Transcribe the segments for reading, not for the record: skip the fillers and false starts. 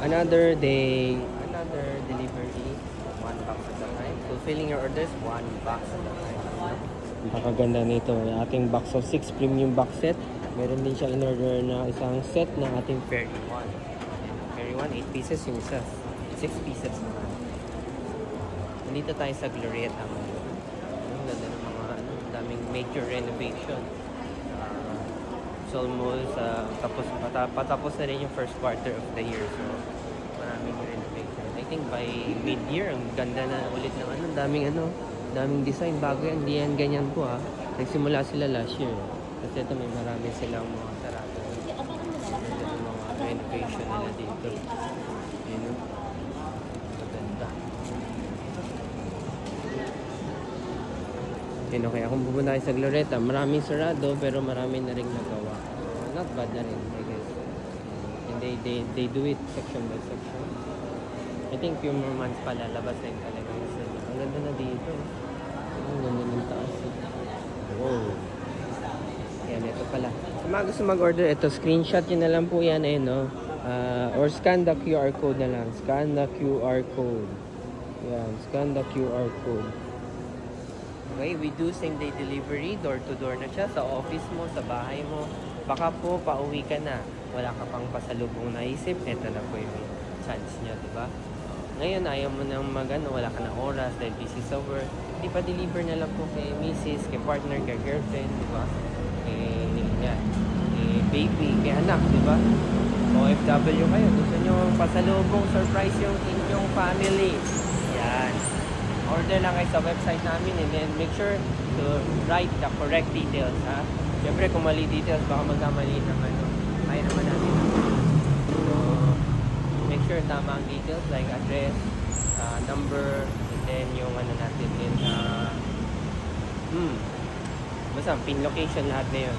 Another day, another delivery. One box at a time. Fulfilling your orders, one box at a time. Napakaganda nito. Yung ating box of 6 premium box set. Meron din siya in order na isang set ng ating Fairy 1. Fairy 1, 8 pieces yung isa. 6 pieces naman. Nandito tayo sa Glorieta ngayon. Ang ganda ng mga daming major renovation. So almost patapos na rin yung first quarter of the year. So maraming renovation. I think by mid-year, ang ganda na ulit ng daming design bago yan. Hindi yan ganyan po ha. Nagsimula sila last year. Kasi ito may marami silang mga sarado. Ito yung mga renovation nila dito. Yun o. Maganda. Yun okay. Kung pupunta kayo sa Glorieta, maraming sarado pero marami na rin nagawa. Not bad na rin, I guess. And they do it section by section. I think few more months pa lalabas na yung talagang isa. Ang ganda na dito. Ang ganda ng taas. Wow. Yan, ito pala. Sa mga gusto mag-order, ito, screenshot nyo na lang po yan, no? Or scan the QR code na lang. Scan the QR code. Yan, scan the QR code. Okay, we do same-day delivery, door-to-door na siya, sa office mo, sa bahay mo. Baka po, pauwi ka na. Wala ka pang pasalubong naisip, eto na po yung chance niya, di ba? Ngayon, ayaw mo nang wala ka na oras dahil busy sa work. Di pa deliver na lang po kay misis, kay partner, kay girlfriend, di ba? Kay baby, kay anak, di ba? OFW kayo, gusto nyo pasalubong, surprise yung inyong family. Yan. Order lang kayo sa website namin and then make sure to write the correct details, ha? Siyempre, kung mali details, baka magkamali naman, no? Kaya naman natin. So, make sure tama ang details like address, number, and then yung natin din, basta pin location lahat na yun.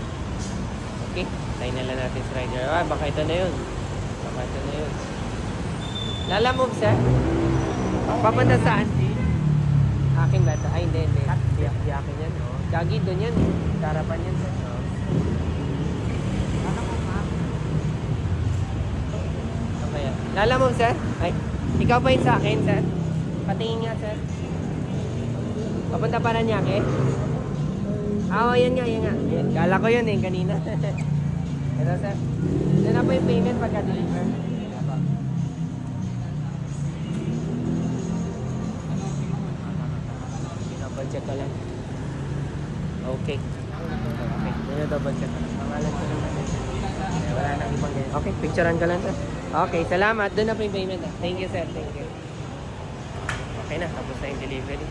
Okay, tayo na lang natin sa rider. Baka ito na yun. Lala move, sir? Papunta saan? Akin ba ito? Ay, hindi. Di akin yan. Gagi doon yan. Karapan yan, sir. Okay. Lala move, sir? Ay, ikaw pa yun sa akin, sir? Patingin nga, sir. Papunta pa na niya, okay? Yan nga. Kala ko yun kanina. Ito, sir. Ito na po yung payment pagka-deliver. Double-check ko lang. Okay. Double-check ko lang. Pangalan ko lang natin. Wala nang ibang ganyan. Okay, picturean ka lang, sir. Okay, salamat. Doon na po yung payment. Thank you, sir. Thank you. Okay na, tapos na yung delivery.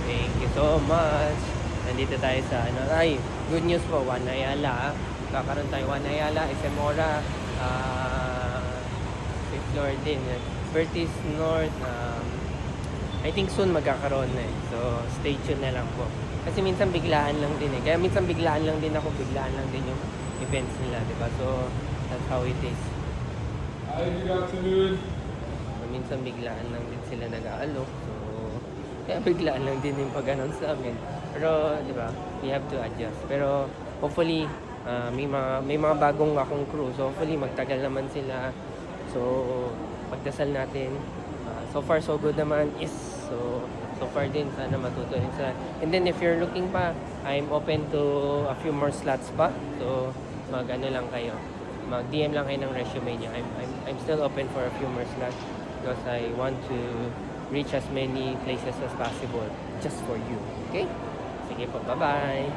Thank you so much. Nandito tayo sa good news po, One Ayala. Kakaroon tayo One Ayala, Isemora, 5th floor din. Vertis North, I think soon magkakaroon na eh. So, stay tuned na lang po. Kasi minsan biglaan lang din eh. Kaya minsan biglaan lang din yung events nila, diba? So, that's how it is. Hi, good afternoon. Minsan biglaan lang din sila nag-aalok. So, kaya biglaan lang din yung pag-announce namin. Pero, di ba, we have to adjust. Pero, hopefully, may mga bagong akong crew. So, hopefully, magtagal naman sila. So, pagdasal natin. So far, so good naman is. So far din, sana matuto rin sila. And then, if you're looking pa, I'm open to a few more slots pa. So, lang kayo. Mag-DM lang kayo ng resume niya. I'm still open for a few more slots. Because I want to reach as many places as possible just for you. Okay? Sige po, bye-bye!